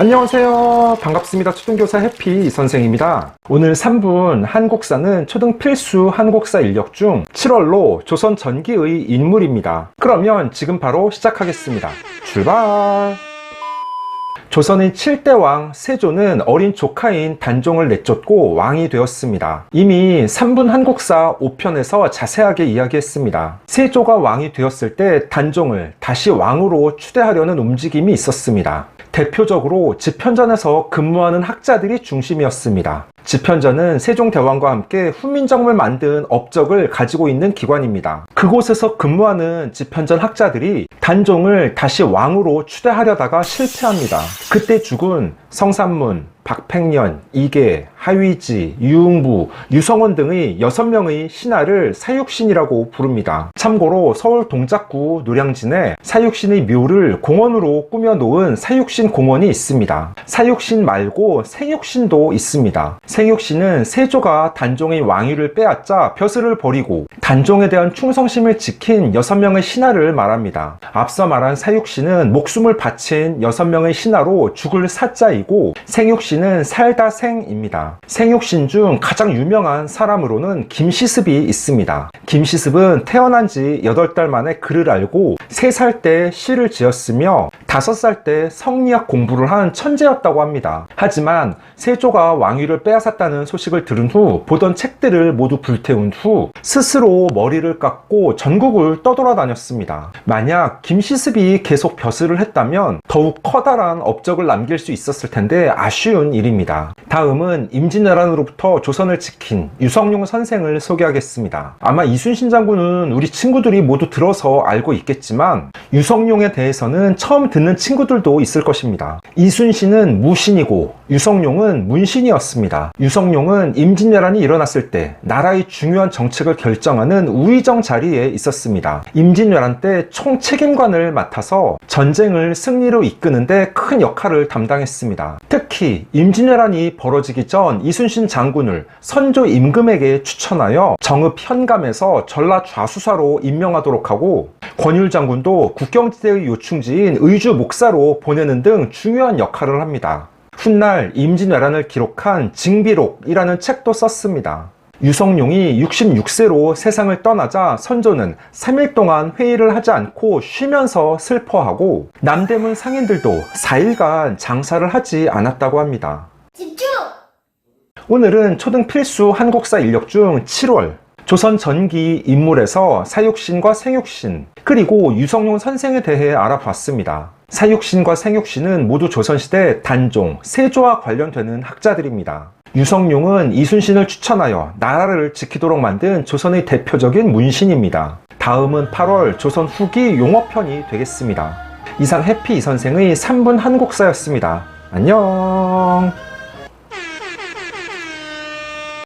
안녕하세요. 반갑습니다. 초등교사 해피 선생입니다. 오늘 3분 한국사는 초등 필수 한국사 인력 중 7월로 조선 전기의 인물입니다. 그러면 지금 바로 시작하겠습니다. 출발! 조선의 7대 왕 세조는 어린 조카인 단종을 내쫓고 왕이 되었습니다. 이미 3분 한국사 5편에서 자세하게 이야기했습니다. 세조가 왕이 되었을 때 단종을 다시 왕으로 추대하려는 움직임이 있었습니다. 대표적으로 집현전에서 근무하는 학자들이 중심이었습니다. 집현전은 세종대왕과 함께 훈민정음을 만든 업적을 가지고 있는 기관입니다. 그곳에서 근무하는 집현전 학자들이 단종을 다시 왕으로 추대하려다가 실패합니다. 그때 죽은 성산문, 박팽년, 이계, 하위지, 유흥부, 유성원 등의 6명의 신하를 사육신이라고 부릅니다. 참고로 서울 동작구 노량진에 사육신의 묘를 공원으로 꾸며놓은 사육신 공원이 있습니다. 사육신 말고 생육신도 있습니다. 생육신은 세조가 단종의 왕위를 빼앗자 벼슬을 버리고 단종에 대한 충성심을 지킨 6명의 신하를 말합니다. 앞서 말한 사육신은 목숨을 바친 6명의 신하로 죽을 사자이고 생육신은 살다 생입니다. 생육신 중 가장 유명한 사람으로는 김시습이 있습니다. 김시습은 태어난 지 8달 만에 글을 알고 3살 때 시를 지었으며 5살 때 성리학 공부를 한 천재였다고 합니다. 하지만 세조가 왕위를 빼앗았다는 소식을 들은 후 보던 책들을 모두 불태운 후 스스로 머리를 깎고 전국을 떠돌아다녔습니다. 만약 김시습이 계속 벼슬을 했다면 더욱 커다란 업적을 남길 수 있었을 텐데 아쉬운 일입니다. 다음은 임진왜란으로부터 조선을 지킨 유성룡 선생을 소개하겠습니다. 아마 이순신 장군은 우리 친구들이 모두 들어서 알고 있겠지만 유성룡에 대해서는 처음 듣는 친구들도 있을 것입니다. 이순신은 무신이고 유성룡은 문신이었습니다. 유성룡은 임진왜란이 일어났을 때 나라의 중요한 정책을 결정하는 우의정 자리에 있었습니다. 임진왜란 때 총책임관을 맡아서 전쟁을 승리로 이끄는데 큰 역할을 담당했습니다. 특히 임진왜란이 벌어지기 전 이순신 장군을 선조 임금에게 추천하여 정읍 현감에서 전라 좌수사로 임명하도록 하고 권율 장군도 국경지대의 요충지인 의주 목사로 보내는 등 중요한 역할을 합니다. 훗날 임진왜란을 기록한 징비록이라는 책도 썼습니다. 유성룡이 66세로 세상을 떠나자 선조는 3일 동안 회의를 하지 않고 쉬면서 슬퍼하고 남대문 상인들도 4일간 장사를 하지 않았다고 합니다. 집중! 오늘은 초등 필수 한국사 인력 중 7월 조선 전기 인물에서 사육신과 생육신 그리고 유성룡 선생에 대해 알아봤습니다. 사육신과 생육신은 모두 조선시대 단종, 세조와 관련되는 학자들입니다. 유성룡은 이순신을 추천하여 나라를 지키도록 만든 조선의 대표적인 문신입니다. 다음은 8월 조선 후기 용어편이 되겠습니다. 이상 해피 이선생의 3분 한국사였습니다. 안녕.